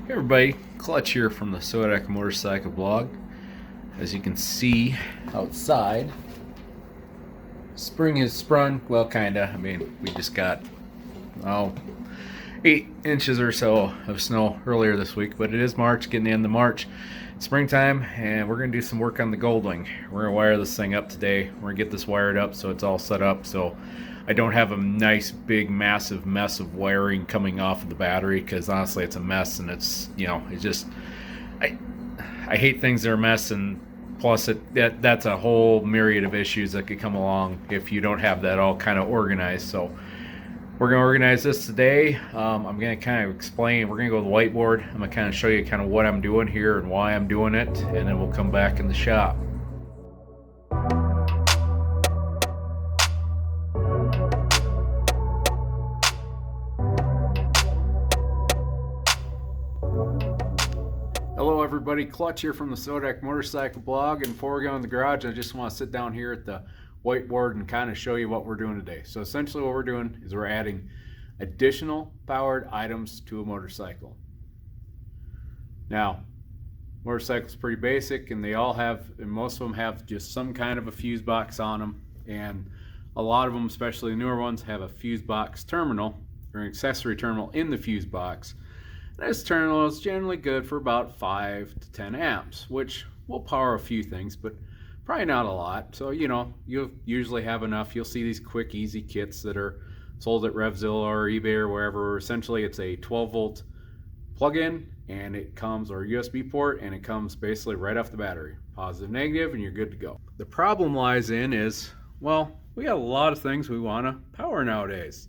Hey everybody, Clutch here from the Sodak motorcycle blog. As you can see outside, spring has sprung. Well, kinda. We just got 8 inches or so of snow earlier this week, but it is March, getting the end of March, springtime, and we're gonna do some work on the Goldwing. We're gonna wire this thing up today. We're gonna get this wired up so it's all set up, so I don't have a nice big massive mess of wiring coming off of the battery, because honestly it's a mess, and it's just I hate things that are a mess, and plus that's a whole myriad of issues that could come along if you don't have that all kind of organized. So we're going to organize this today. I'm going to kind of explain. We're going to go to the whiteboard. I'm going to kind of show you kind of what I'm doing here and why I'm doing it, and then we'll come back in the shop. Hello everybody, Clutch here from the Sodak motorcycle blog, and before we go in the garage, I just want to sit down here at the whiteboard and kind of show you what we're doing today. So essentially what we're doing is we're adding additional powered items to a motorcycle. Now, motorcycles pretty basic, and most of them have just some kind of a fuse box on them, and a lot of them, especially the newer ones, have a fuse box terminal or an accessory terminal in the fuse box. This terminal is generally good for about 5 to 10 amps, which will power a few things, but probably not a lot. So, you'll usually have enough. You'll see these quick, easy kits that are sold at RevZilla or eBay or wherever. Essentially, it's a 12-volt plug-in, and it comes, or USB port, and it comes basically right off the battery. Positive, negative, and you're good to go. The problem lies in is, well, we got a lot of things we want to power nowadays.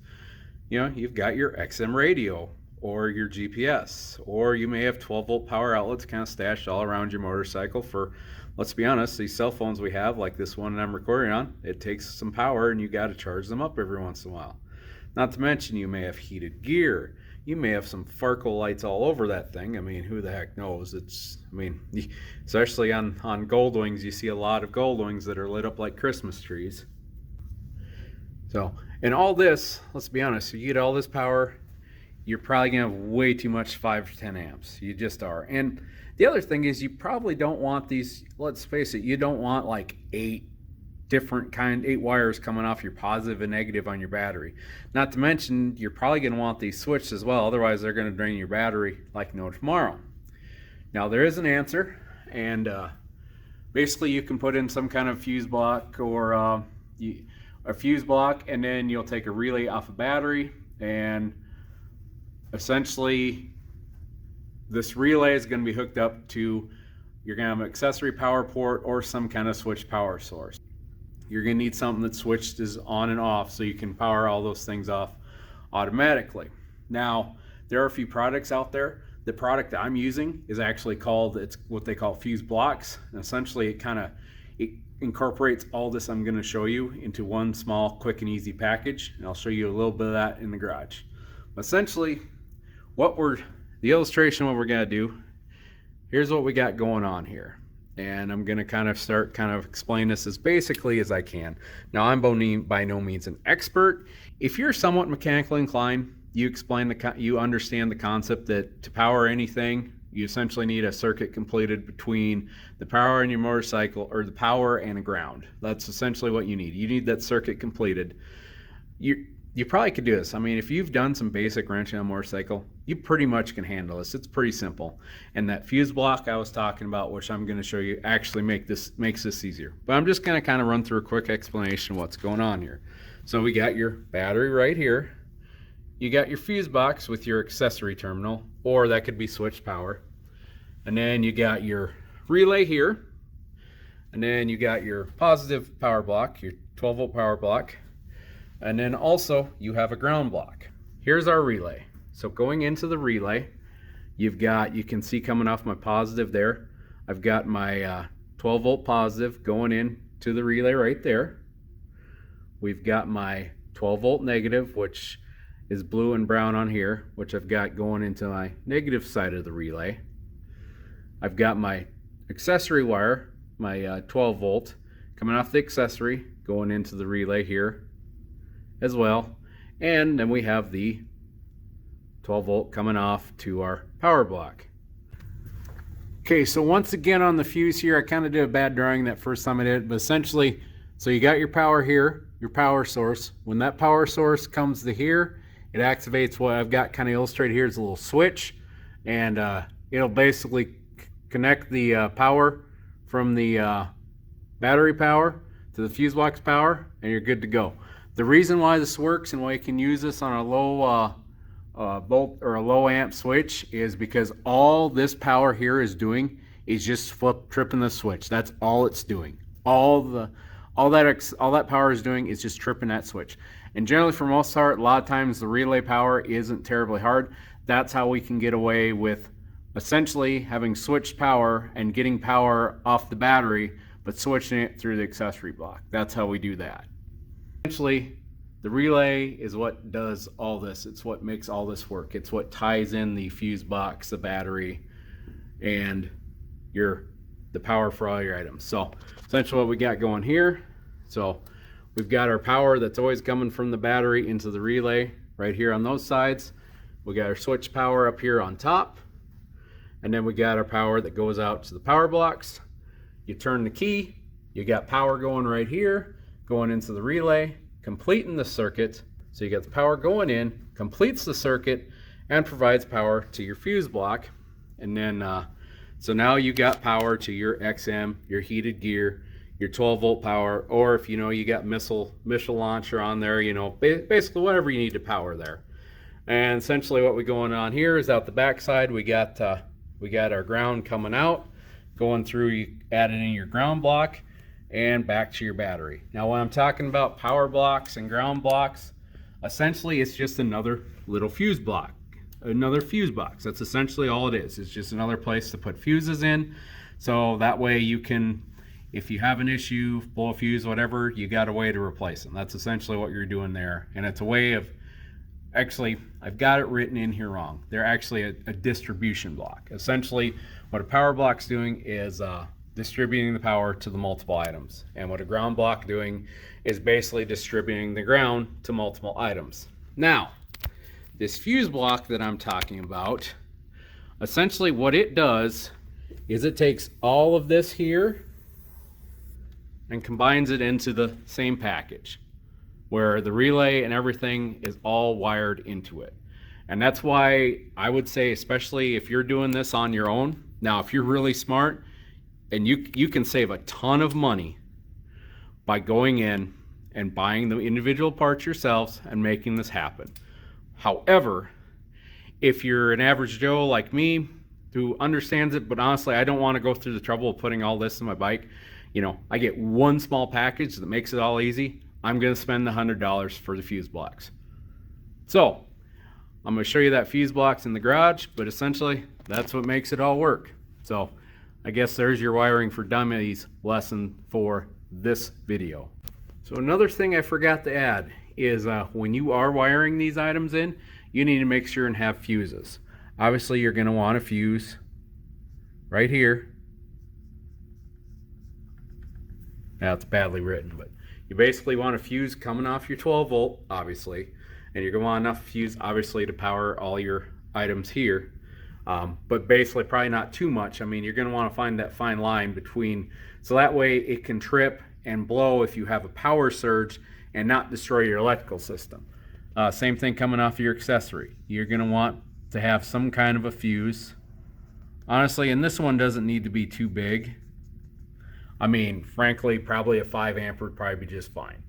You've got your XM radio, or your GPS, or you may have 12-volt power outlets kind of stashed all around your motorcycle for, let's be honest, these cell phones we have, like this one I'm recording on, it takes some power and you got to charge them up every once in a while. Not to mention you may have heated gear. You may have some Farkle lights all over that thing. Who the heck knows? Especially on Goldwings, you see a lot of Goldwings that are lit up like Christmas trees. So, and all this, let's be honest, you get all this power, you're probably going to have way too much 5 to 10 amps. You just are. And the other thing is, you probably don't want these, let's face it, you don't want like 8 wires coming off your positive and negative on your battery. Not to mention, you're probably going to want these switched as well, otherwise they're going to drain your battery like no tomorrow. Now there is an answer, and basically you can put in some kind of fuse block, or a fuse block, and then you'll take a relay off a battery, and essentially this relay is going to be hooked up to, you're going to have an accessory power port or some kind of switch power source. You're going to need something that switched is on and off so you can power all those things off automatically. Now, there are a few products out there. The product that I'm using is actually called, it's what they call fuse blocks. And essentially it incorporates all this I'm going to show you into one small, quick and easy package. And I'll show you a little bit of that in the garage. Essentially, the illustration what we're going to do, here's what we got going on here, and I'm going to kind of explain this as basically as I can. Now, I'm by no means an expert. If you're somewhat mechanically inclined, you understand the concept that to power anything, you essentially need a circuit completed between the power in your motorcycle, or the power and a ground. That's essentially what you need. You need that circuit completed. You probably could do this. If you've done some basic wrenching on a motorcycle, you pretty much can handle this. It's pretty simple. And that fuse block I was talking about, which I'm going to show you, actually makes this easier. But I'm just going to kind of run through a quick explanation of what's going on here. So we got your battery right here. You got your fuse box with your accessory terminal, or that could be switched power. And then you got your relay here. And then you got your positive power block, your 12-volt power block. And then also you have a ground block. Here's our relay. So going into the relay, you can see coming off my positive there, I've got my 12-volt positive going in to the relay right there. We've got my 12-volt negative, which is blue and brown on here, which I've got going into my negative side of the relay. I've got my accessory wire, my 12-volt, coming off the accessory, going into the relay here as well. And then we have the 12 volt coming off to our power block. Okay, so once again on the fuse here, I kind of did a bad drawing that first time I did it, but essentially, so you got your power here, your power source. When that power source comes to here, it activates what I've got kind of illustrated here is a little switch, and it'll basically connect the power from the battery power to the fuse box power, and you're good to go. The reason why this works and why you can use this on a low volt or a low amp switch is because all this power here is doing is just tripping the switch. That's all it's doing. All that power is doing is just tripping that switch. And generally, for most part, a lot of times the relay power isn't terribly hard. That's how we can get away with essentially having switched power and getting power off the battery, but switching it through the accessory block. That's how we do that. Essentially, the relay is what does all this. It's what makes all this work. It's what ties in the fuse box, the battery, and the power for all your items. So essentially what we got going here, so we've got our power that's always coming from the battery into the relay right here on those sides. We got our switch power up here on top, and then we got our power that goes out to the power blocks. You turn the key, you got power going right here, going into the relay, completing the circuit. So you got the power going in, completes the circuit, and provides power to your fuse block. And then so now you got power to your XM, your heated gear, your 12 volt power, or if you got missile launcher on there, basically whatever you need to power there. And essentially what we going on here is out the back side, we got our ground coming out, going through, you add it in your ground block and back to your battery. Now when I'm talking about power blocks and ground blocks, essentially it's just another little fuse block, another fuse box. That's essentially all it is. It's just another place to put fuses in, so that way you can, if you have an issue, blow a fuse, whatever, you got a way to replace them. That's essentially what you're doing there. And it's a way of, actually, I've got it written in here wrong. They're actually a distribution block. Essentially what a power block's doing is distributing the power to the multiple items, and what a ground block doing is basically distributing the ground to multiple items. Now this fuse block that I'm talking about, essentially what it does is it takes all of this here and combines it into the same package where the relay and everything is all wired into it. And that's why I would say, especially if you're doing this on your own, now if you're really smart, and you can save a ton of money by going in and buying the individual parts yourselves and making this happen. However, if you're an average Joe like me who understands it, but honestly I don't want to go through the trouble of putting all this in my bike, I get one small package that makes it all easy, I'm going to spend the $100 for the fuse blocks. So I'm going to show you that fuse blocks in the garage, but essentially that's what makes it all work. So I guess there's your wiring for dummies lesson for this video. So another thing I forgot to add is when you are wiring these items in, you need to make sure and have fuses. Obviously you're going to want a fuse right here. Now it's badly written, but you basically want a fuse coming off your 12 volt, obviously, and you're going to want enough fuse, obviously, to power all your items here. But basically probably not too much. I mean, you're going to want to find that fine line between, so that way it can trip and blow if you have a power surge and not destroy your electrical system. Same thing coming off of your accessory. You're going to want to have some kind of a fuse. Honestly, and this one doesn't need to be too big. I mean, frankly, probably a 5 amp would probably be just fine,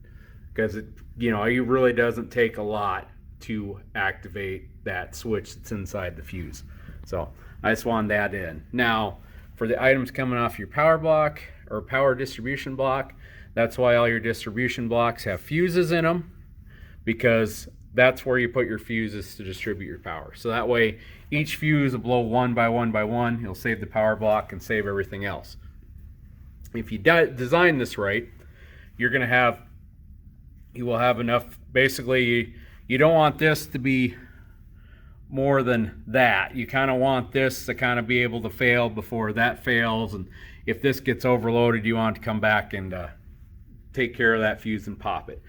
because it really doesn't take a lot to activate that switch that's inside the fuse. So I just wanted that in. Now for the items coming off your power block or power distribution block, that's why all your distribution blocks have fuses in them, because that's where you put your fuses to distribute your power. So that way each fuse will blow one by one by one. You'll save the power block and save everything else. If you design this right, you will have enough. Basically, you don't want this to be more than that. You kind of want this to kind of be able to fail before that fails, and if this gets overloaded, you want to come back and take care of that fuse and pop it.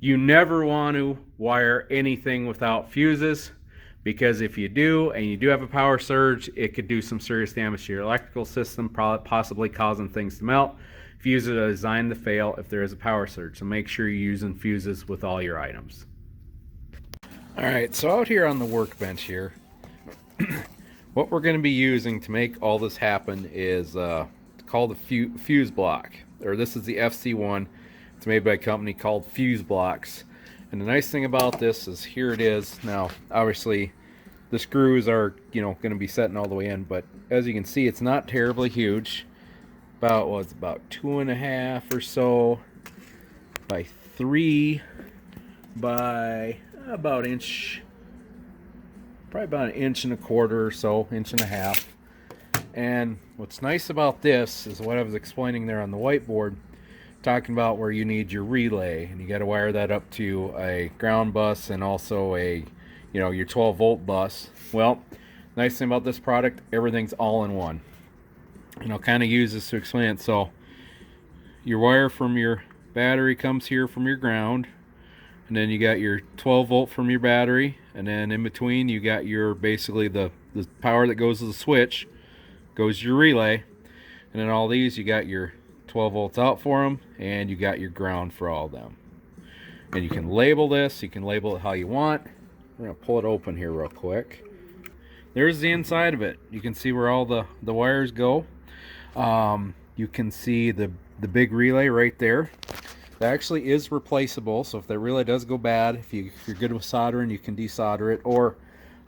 You never want to wire anything without fuses, because if you do and you do have a power surge, it could do some serious damage to your electrical system, possibly causing things to melt. Fuses are designed to fail if there is a power surge, so make sure you're using fuses with all your items. All right, so out here on the workbench here, what we're going to be using to make all this happen is called the fuse block, or this is the FC1. It's made by a company called Fuse Blocks. And the nice thing about this is here it is. Now, obviously, the screws are, going to be setting all the way in, but as you can see, it's not terribly huge. About 2.5 or so by 3 by about inch, probably about 1.25 inches or so, 1.5 inches. And what's nice about this is what I was explaining there on the whiteboard, talking about where you need your relay, and you got to wire that up to a ground bus and also a, your 12-volt bus. Well, nice thing about this product, everything's all in one. And I'll kind of use this to explain it. So your wire from your battery comes here from your ground, and then you got your 12-volt from your battery, and then in between you got your basically the power that goes to the switch, goes to your relay, and then all these you got your 12 volts out for them, and you got your ground for all of them. And you can label this, you can label it how you want. I'm going to pull it open here real quick. There's the inside of it. You can see where all the wires go. You can see the big relay right there. That actually is replaceable, so if that relay does go bad, if you're good with soldering, you can desolder it, or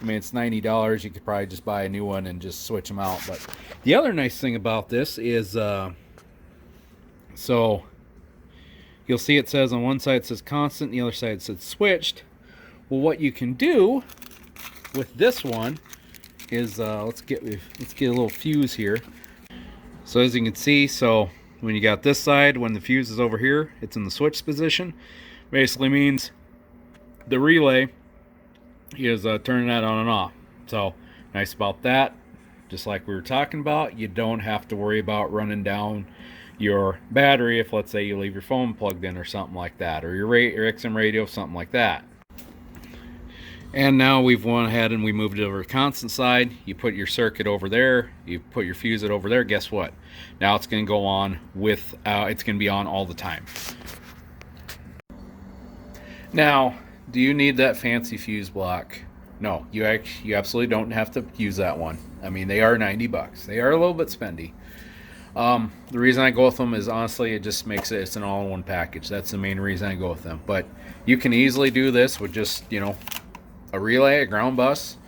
I mean, it's $90. You could probably just buy a new one and just switch them out. But the other nice thing about this is so you'll see it says on one side it says constant, the other side it says switched. Well, what you can do with this one is let's get a little fuse here. So as you can see, so when you got this side, when the fuse is over here, it's in the switch position. Basically means the relay is turning that on and off. So nice about that, just like we were talking about, you don't have to worry about running down your battery if, let's say, you leave your phone plugged in or something like that, or your XM radio, something like that. And now we've went ahead and we moved it over to constant side. You put your circuit over there, you put your fuse over there. Guess what? Now it's going to go on with it's going to be on all the time. Now, do you need that fancy fuse block? No, you absolutely don't have to use that one. I mean, they are $90. They are a little bit spendy. The reason I go with them is, honestly, it just makes it's an all-in-one package. That's the main reason I go with them. But you can easily do this with just, a relay, a ground bus,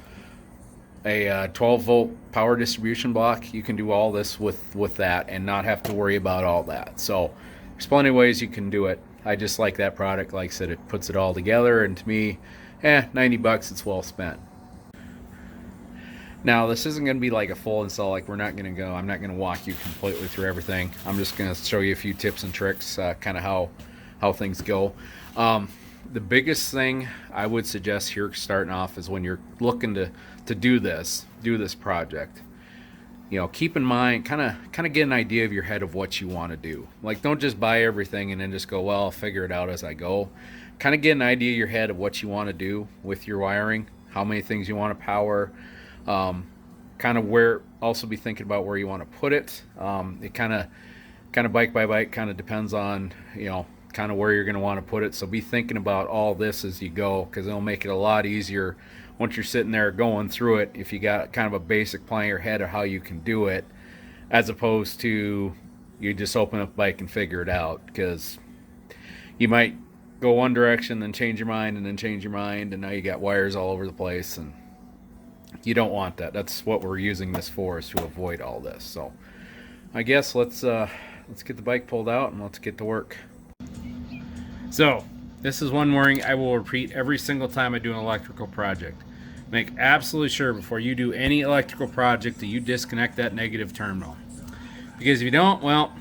a 12-volt power distribution block. You can do all this with that and not have to worry about all that. So there's plenty of ways you can do it. I just like that product. Like I said, it puts it all together, and to me, $90, it's well spent. Now, this isn't going to be like a full install. Like, I'm not going to walk you completely through everything. I'm just going to show you a few tips and tricks, kind of how things go. The biggest thing I would suggest here starting off is when you're looking to do this project, keep in mind, kind of get an idea of your head of what you want to do. Like, don't just buy everything and then just go, well, I'll figure it out as I go. Kind of get an idea of your head of what you want to do with your wiring, how many things you want to power, kind of where, also be thinking about where you want to put it. It kind of bike by bike kind of depends on, kind of where you're going to want to put it. So be thinking about all this as you go, because it'll make it a lot easier once you're sitting there going through it, if you got kind of a basic plan in your head of how you can do it, as opposed to you just open up the bike and figure it out, because you might go one direction, then change your mind, and then change your mind, and now you got wires all over the place, and you don't want that. That's what we're using this for, is to avoid all this. So I guess let's get the bike pulled out and let's get to work. So this is one warning I will repeat every single time I do an electrical project. Make absolutely sure before you do any electrical project that you disconnect that negative terminal. Because if you don't, well,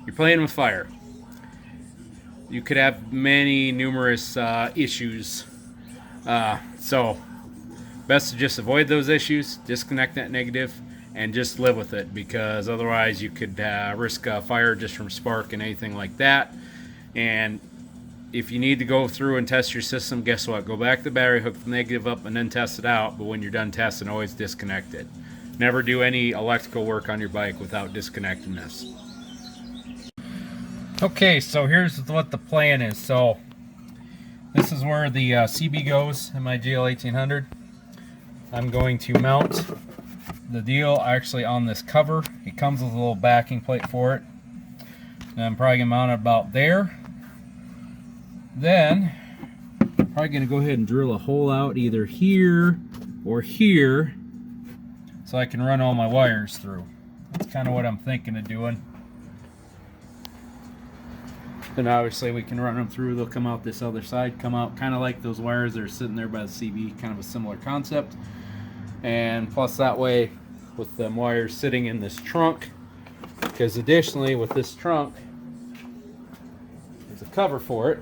you're playing with fire. You could have numerous issues. So best to just avoid those issues, disconnect that negative, and just live with it, because otherwise you could risk fire just from spark and anything like that. And if you need to go through and test your system, guess what? Go back to the battery, hook the negative up, and then test it out. But when you're done testing, always disconnect it. Never do any electrical work on your bike without disconnecting this. Okay, so here's what the plan is. So this is where the CB goes in my GL 1800. I'm going to mount the deal actually on this cover. It comes with a little backing plate for it. And I'm probably going to mount it about there. Then I'm probably going to go ahead and drill a hole out either here or here so I can run all my wires through. That's kind of what I'm thinking of doing. Then obviously we can run them through. They'll come out this other side, come out kind of like those wires that are sitting there by the CB, kind of a similar concept. And plus that way with them wires sitting in this trunk, because additionally with this trunk there's a cover for it.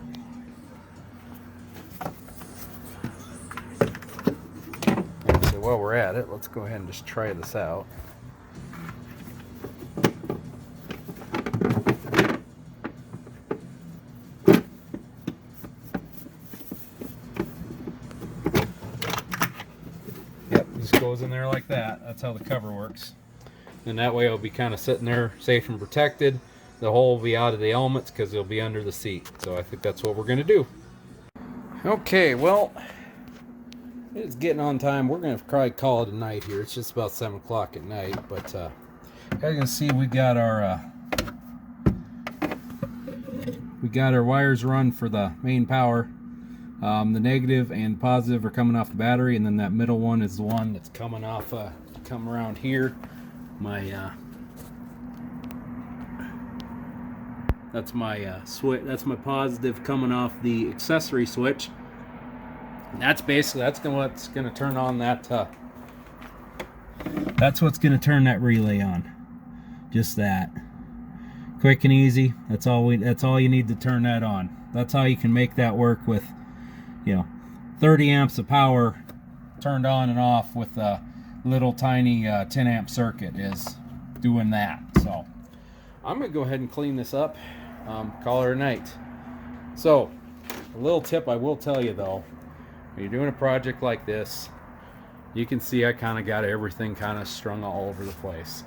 So while we're at it, let's go ahead and just try this out. Just goes in there like that. That's how the cover works. And that way it'll be kind of sitting there safe and protected. The hole will be out of the elements because it'll be under the seat. So I think that's what we're going to do. Okay, well, it's getting on time. We're going to probably call it a night here. It's just about 7 o'clock at night. But as you can see, we got our wires run for the main power. The negative and positive are coming off the battery, and then that middle one is the one that's coming off, come around here. That's my switch. That's my positive coming off the accessory switch. And that's basically what's going to turn on that. That's what's going to turn that relay on. Just that. Quick and easy. That's all you need to turn that on. That's how you can make that work with, 30 amps of power turned on and off with a little tiny 10 amp circuit is doing that. So I'm gonna go ahead and clean this up, call her a night. So a little tip I will tell you though, when you're doing a project like this, you can see I kind of got everything kind of strung all over the place.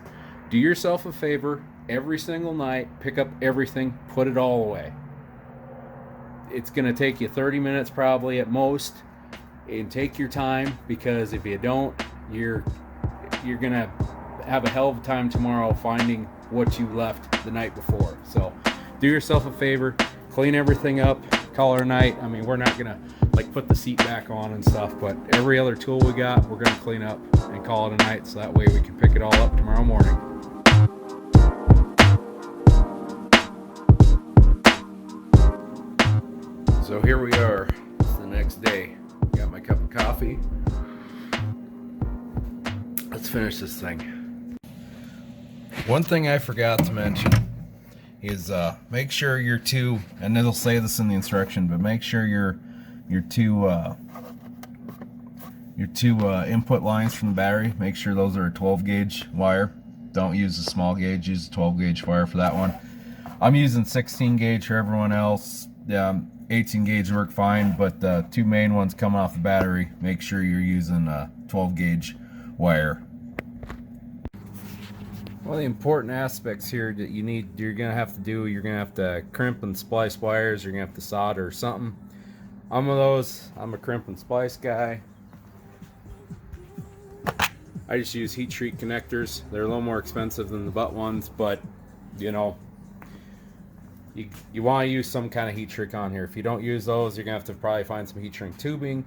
Do yourself a favor, every single night, pick up everything, put it all away. It's going to take you 30 minutes probably at most, and take your time, because if you don't, you're going to have a hell of a time tomorrow finding what you left the night before. So do yourself a favor, clean everything up, call her a night. I mean, we're not going to like put the seat back on and stuff, but every other tool we got, we're going to clean up and call it a night, so that way we can pick it all up tomorrow morning. So here we are, it's the next day. Got my cup of coffee. Let's finish this thing. One thing I forgot to mention is make sure your two, and it'll say this in the instruction, but make sure your two input lines from the battery, make sure those are a 12 gauge wire. Don't use a small gauge, use a 12 gauge wire for that one. I'm using 16 gauge for everyone else. 18 gauge work fine, but the two main ones coming off the battery, make sure you're using a 12 gauge wire. One of the important aspects here that you're gonna have to crimp and splice wires. You're gonna have to solder or something. I'm a crimp and splice guy. I just use heat shrink connectors. They're a little more expensive than the butt ones, but you want to use some kind of heat shrink on here. If you don't use those, you're going to have to probably find some heat shrink tubing.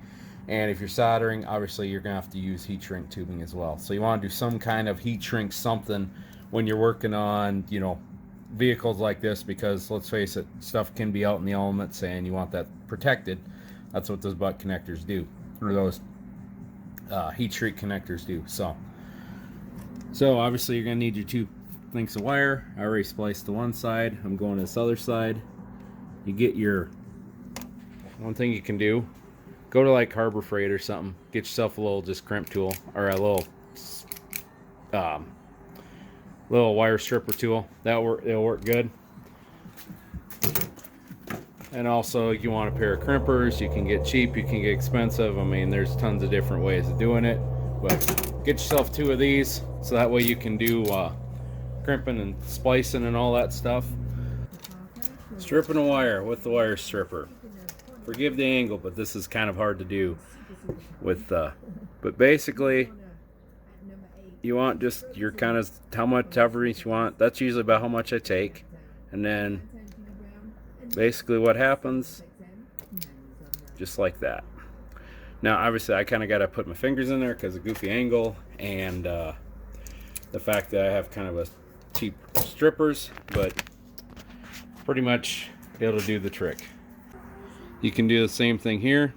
And if you're soldering, obviously you're going to have to use heat shrink tubing as well. So you want to do some kind of heat shrink something when you're working on, vehicles like this, because let's face it, stuff can be out in the elements and you want that protected. That's what those butt connectors do, or those heat shrink connectors do. So obviously you're going to need your two lengths of wire. I already spliced the one side. I'm going to this other side. You get one thing you can do, go to like Harbor Freight or something, get yourself a little just crimp tool, or a little wire stripper tool. It'll work good. And also, you want a pair of crimpers. You can get cheap, you can get expensive. I mean, there's tons of different ways of doing it. But get yourself 2 of these so that way you can do crimping and splicing and all that stuff. Stripping a wire with the wire stripper. Forgive the angle, but this is kind of hard to do with but basically you want just your kind of how much toughness you want. That's usually about how much I take. And then basically what happens, just like that. Now obviously I kind of got to put my fingers in there because of goofy angle and the fact that I have kind of a cheap strippers, but pretty much it'll do the trick. You can do the same thing here.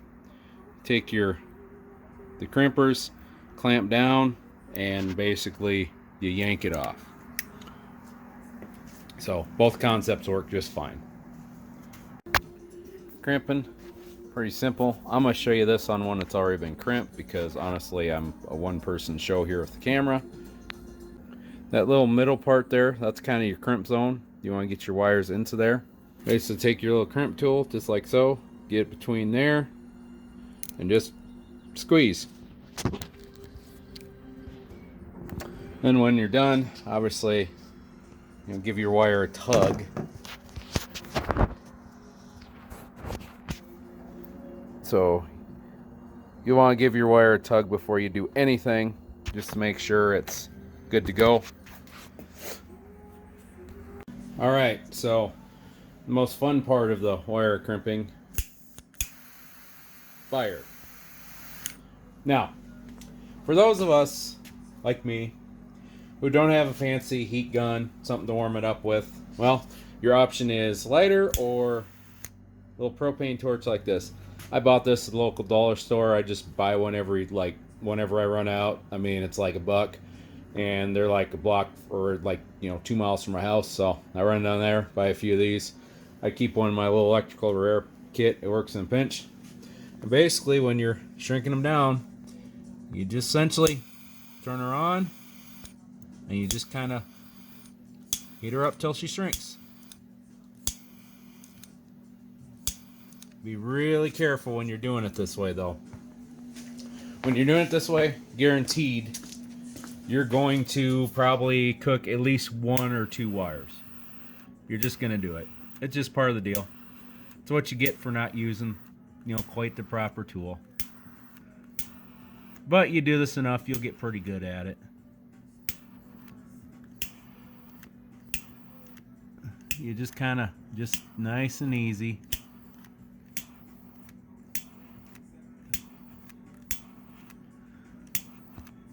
Take the crimpers, clamp down, and basically you yank it off. So both concepts work just fine. Crimping, pretty simple. I'm going to show you this on one that's already been crimped because honestly I'm a one-person show here with the camera. That little middle part there, that's kind of your crimp zone. You want to get your wires into there. Basically take your little crimp tool just like so, get it between there and just squeeze. Then when you're done, obviously give your wire a tug. So you want to give your wire a tug before you do anything, just to make sure it's good to go. Alright, so the most fun part of the wire crimping, fire. Now, for those of us like me who don't have a fancy heat gun, something to warm it up with, well, your option is lighter or a little propane torch like this. I bought this at the local dollar store. I just buy one whenever I run out. I mean, it's like $1, and they're like a block or 2 miles from my house. So I run down there, buy a few of these. I keep one in my little electrical repair kit. It works in a pinch. And basically, when you're shrinking them down, you just essentially turn her on, and you just kind of heat her up till she shrinks. Be really careful when you're doing it this way, though. When you're doing it this way, guaranteed, you're going to probably cook at least 1 or 2 wires. You're just going to do it. It's just part of the deal. It's what you get for not using, quite the proper tool. But you do this enough, you'll get pretty good at it. You just kind of, just nice and easy.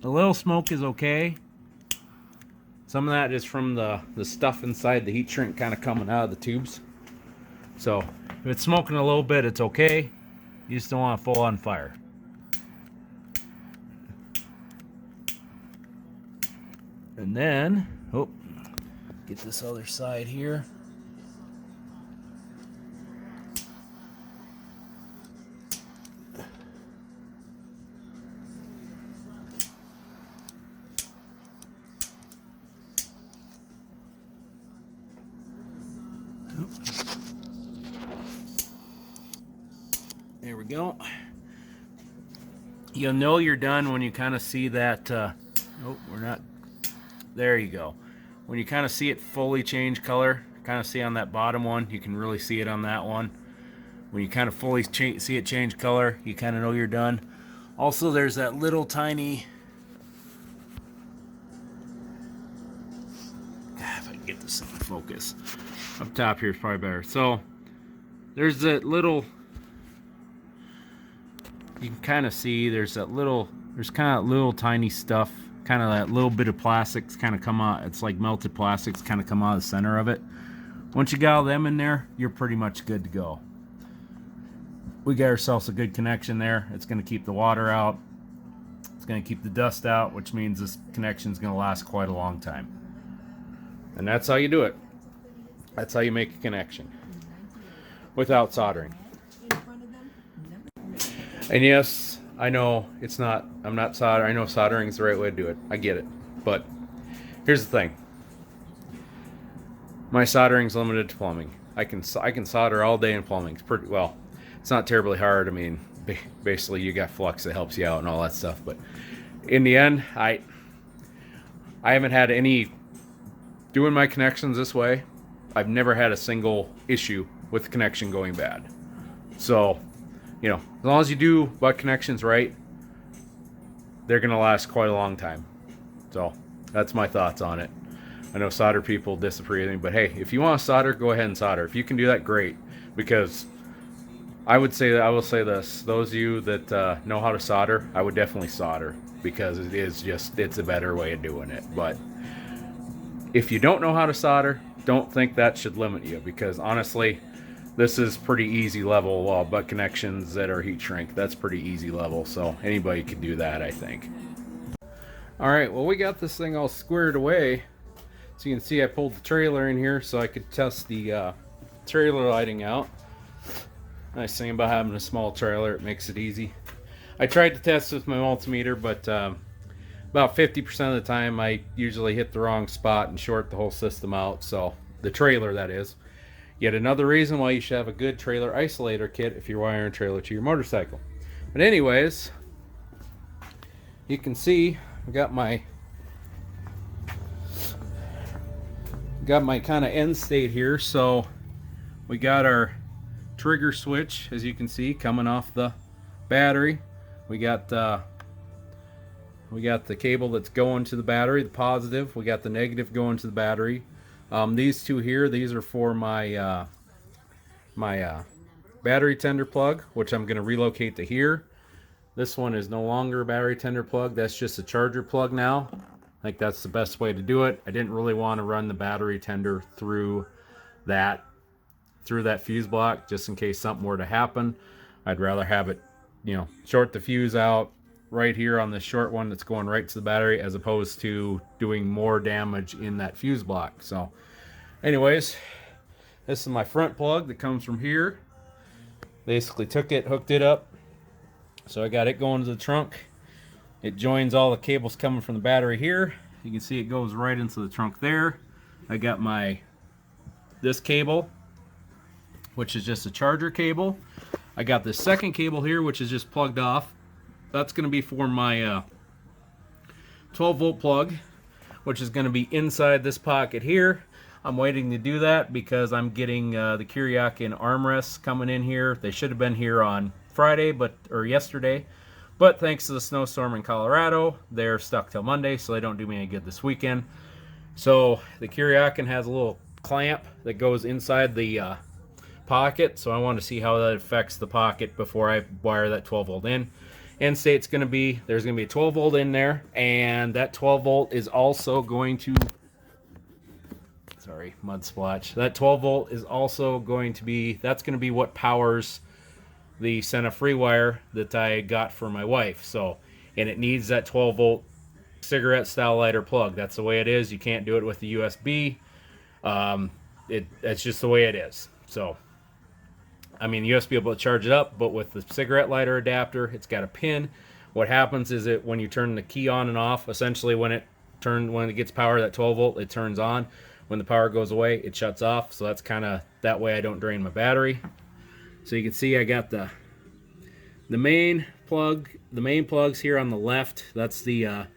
A little smoke is okay. Some of that is from the stuff inside the heat shrink kind of coming out of the tubes. So if it's smoking a little bit, it's okay. You just don't want to full on fire. And then, get this other side here. There we go. You'll know you're done when you kind of see that, we're not, there you go. When you kind of see it fully change color, kind of see on that bottom one, you can really see it on that one. When you kind of fully see it change color, you kind of know you're done. Also, there's that little tiny, if I can get this in focus, up top here is probably better. So there's that little, you can kind of see there's kind of little tiny stuff, kind of that little bit of plastics kind of come out. It's like melted plastics kind of come out of the center of it. Once you got all them in there, you're pretty much good to go. We got ourselves a good connection there. It's going to keep the water out. It's going to keep the dust out, which means this connection is going to last quite a long time. And that's how you do it. That's how you make a connection without soldering. And yes, I know I'm not soldering. I know soldering is the right way to do it. I get it. But here's the thing. My soldering is limited to plumbing. I can solder all day in plumbing. It's pretty well. It's not terribly hard. I mean, basically you got flux that helps you out and all that stuff. But in the end, I haven't had any doing my connections this way. I've never had a single issue with the connection going bad. So, you know, as long as you do butt connections right, they're going to last quite a long time. So that's my thoughts on it. I know solder people disagree with me, but hey, if you want to solder, go ahead and solder. If you can do that, great. Because I will say this: those of you that know how to solder, I would definitely solder, because it's a better way of doing it. But if you don't know how to solder, don't think that should limit you, because honestly, this is pretty easy level butt connections that are heat shrink. That's pretty easy level, so anybody can do that, I think. All right, well, we got this thing all squared away. So you can see I pulled the trailer in here so I could test the trailer lighting out. Nice thing about having a small trailer, it makes it easy. I tried to test with my multimeter, but about 50% of the time I usually hit the wrong spot and short the whole system out. So the trailer, that is. Yet another reason why you should have a good trailer isolator kit if you're wiring a trailer to your motorcycle. But anyways, you can see I got my kind of end state here. So we got our trigger switch, as you can see, coming off the battery. We got the cable that's going to the battery, the positive. We got the negative going to the battery. These two here, these are for my battery tender plug, which I'm going to relocate to here. This one is no longer a battery tender plug. That's just a charger plug now. I think that's the best way to do it. I didn't really want to run the battery tender through that fuse block, just in case something were to happen. I'd rather have it, you know, short the fuse out right here on this short one that's going right to the battery, as opposed to doing more damage in that fuse block. So anyways, this is my front plug that comes from here. Basically took it, hooked it up, so I got it going to the trunk. It joins all the cables coming from the battery here. You can see it goes right into the trunk there. I got this cable, which is just a charger cable. I got this second cable here, which is just plugged off. That's going to be for my 12 volt plug, which is going to be inside this pocket here. I'm waiting to do that because I'm getting the Kiriakin armrests coming in here. They should have been here on Friday, or yesterday, but thanks to the snowstorm in Colorado, they're stuck till Monday, so they don't do me any good this weekend. So the Kiriakin has a little clamp that goes inside the pocket, so I want to see how that affects the pocket before I wire that 12 volt in. End state's going to be, there's going to be a 12 volt in there, and that 12 volt is also going to, sorry, mud splotch. That 12 volt is also going to be, that's going to be what powers the Sena free wire that I got for my wife. So, and it needs that 12 volt cigarette style lighter plug. That's the way it is. You can't do it with the USB. That's just the way it is. So, I mean, the USB will charge it up, but with the cigarette lighter adapter, it's got a pin. What happens is that when you turn the key on and off, essentially when it gets power, that 12 volt, it turns on. When the power goes away, it shuts off. So that's kind of, that way I don't drain my battery. So you can see I got the main plug, the main plugs here on the left. That's the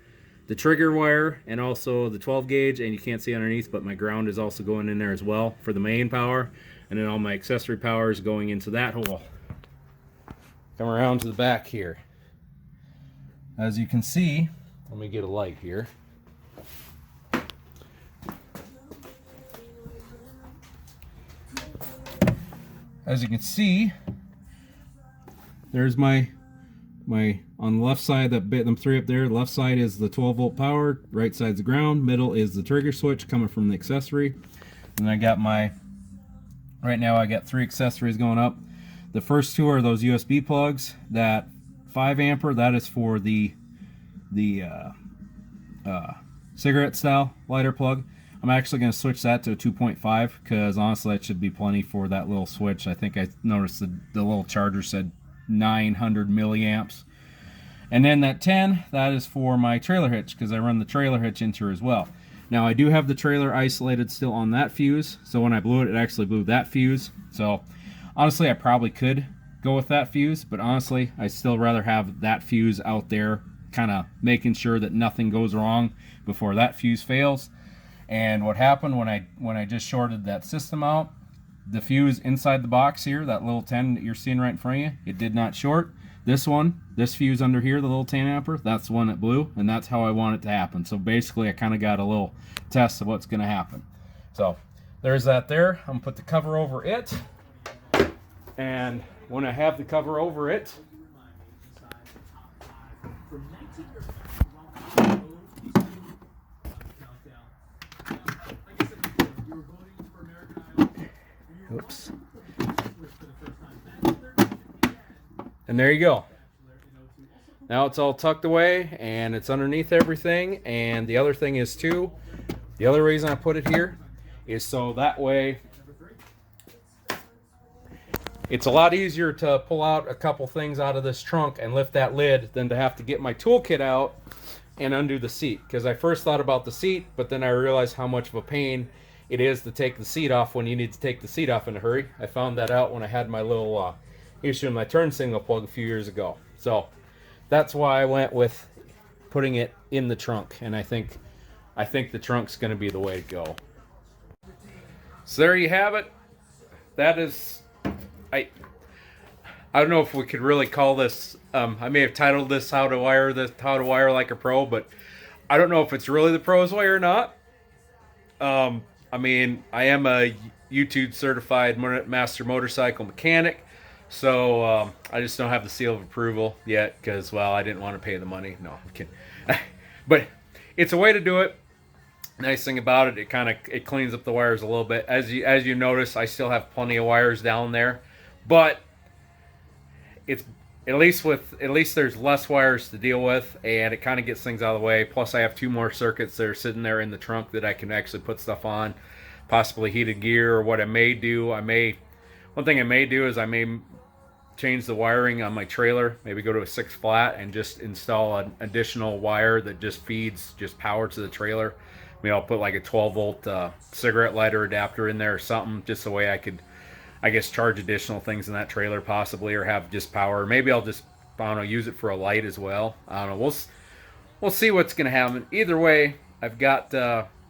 trigger wire and also the 12 gauge, and you can't see underneath, but my ground is also going in there as well for the main power, and then all my accessory power is going into that hole. Come around to the back here. As you can see, let me get a light here. As you can see, there's my on the left side, them three up there, left side is the 12 volt power, right side's the ground, middle is the trigger switch coming from the accessory. And I got right now I got 3 accessories going up. The first 2 are those USB plugs. That 5 ampere, that is for the cigarette style lighter plug. I'm actually going to switch that to a 2.5 because honestly that should be plenty for that little switch. I think I noticed the little charger said 900 milliamps. And then that 10, that is for my trailer hitch because I run the trailer hitch into her as well. Now I do have the trailer isolated still on that fuse, so when I blew it, it actually blew that fuse. So honestly, I probably could go with that fuse, but honestly, I still rather have that fuse out there, kind of making sure that nothing goes wrong before that fuse fails. And what happened when I just shorted that system out, the fuse inside the box here, that little 10 that you're seeing right in front of you, it did not short. This one, this fuse under here, the little 10 ampere, that's the one that blew, and that's how I want it to happen. So basically, I kind of got a little test of what's going to happen. So there's that there. I'm going to put the cover over it. And when I have the cover over it, oops. And there you go. Now it's all tucked away and it's underneath everything. And the other thing is too, the other reason I put it here is so that way it's a lot easier to pull out a couple things out of this trunk and lift that lid than to have to get my toolkit out and undo the seat. Because I first thought about the seat, but then I realized how much of a pain it is to take the seat off when you need to take the seat off in a hurry. I found that out when I had my little issue in my turn signal plug a few years ago. So that's why I went with putting it in the trunk, and I think the trunk's going to be the way to go. So there you have it. That is, I don't know if we could really call this. I may have titled this "How to Wire Like a Pro," but I don't know if it's really the pro's way or not. I mean, I am a YouTube certified master motorcycle mechanic. So I just don't have the seal of approval yet because, well, I didn't want to pay the money. No, I'm kidding. But it's a way to do it. Nice thing about it, it cleans up the wires a little bit. As you notice, I still have plenty of wires down there, but it's at least there's less wires to deal with, and it kind of gets things out of the way. Plus, I have 2 more circuits that are sitting there in the trunk that I can actually put stuff on, possibly heated gear. Or what I may do, one thing I may do is I may change the wiring on my trailer, maybe go to a 6 flat and just install an additional wire that just feeds power to the trailer. Maybe I'll put like a 12 volt cigarette lighter adapter in there or something, just the way I could, I guess, charge additional things in that trailer possibly, or have just power. Maybe I'll just, I don't know, use it for a light as well. I don't know. We'll see what's going to happen. Either way, I've got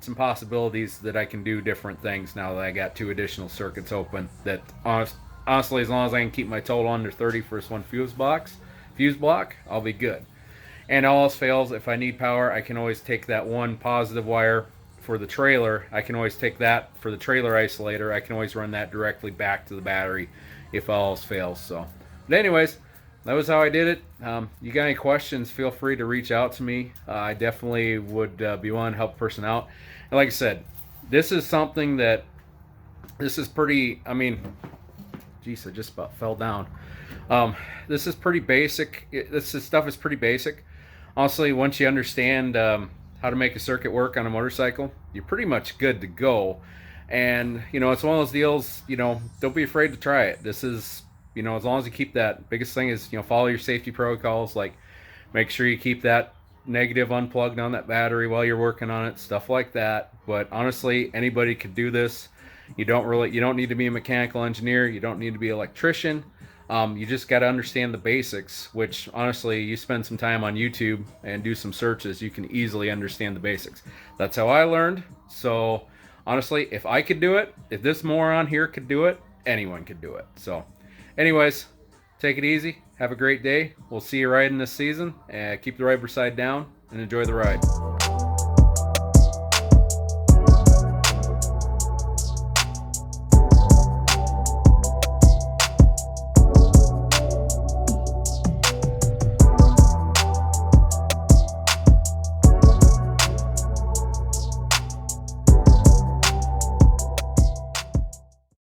some possibilities that I can do different things now that I got 2 additional circuits open. That honestly, as long as I can keep my total under 30 for this one fuse block, I'll be good. And all else fails, if I need power, I can always take that one positive wire for the trailer. I can always take that for the trailer isolator. I can always run that directly back to the battery if all else fails. So, but anyways, that was how I did it. You got any questions, feel free to reach out to me. I definitely would be willing to help a person out. And like I said, this is something that, this is pretty, I mean, geez, I just about fell down. This is pretty basic. This stuff is pretty basic. Honestly, once you understand how to make a circuit work on a motorcycle, you're pretty much good to go. And, you know, it's one of those deals, you know, don't be afraid to try it. This is, you know, as long as you keep that, biggest thing is, you know, follow your safety protocols, like make sure you keep that negative unplugged on that battery while you're working on it, stuff like that. But honestly, anybody could do this. You don't need to be a mechanical engineer. You don't need to be an electrician. You just got to understand the basics, which honestly, you spend some time on YouTube and do some searches, you can easily understand the basics. That's how I learned. So honestly, if I could do it, if this moron here could do it, anyone could do it. So anyways, take it easy. Have a great day. We'll see you riding this season. Keep the rubber side down and enjoy the ride.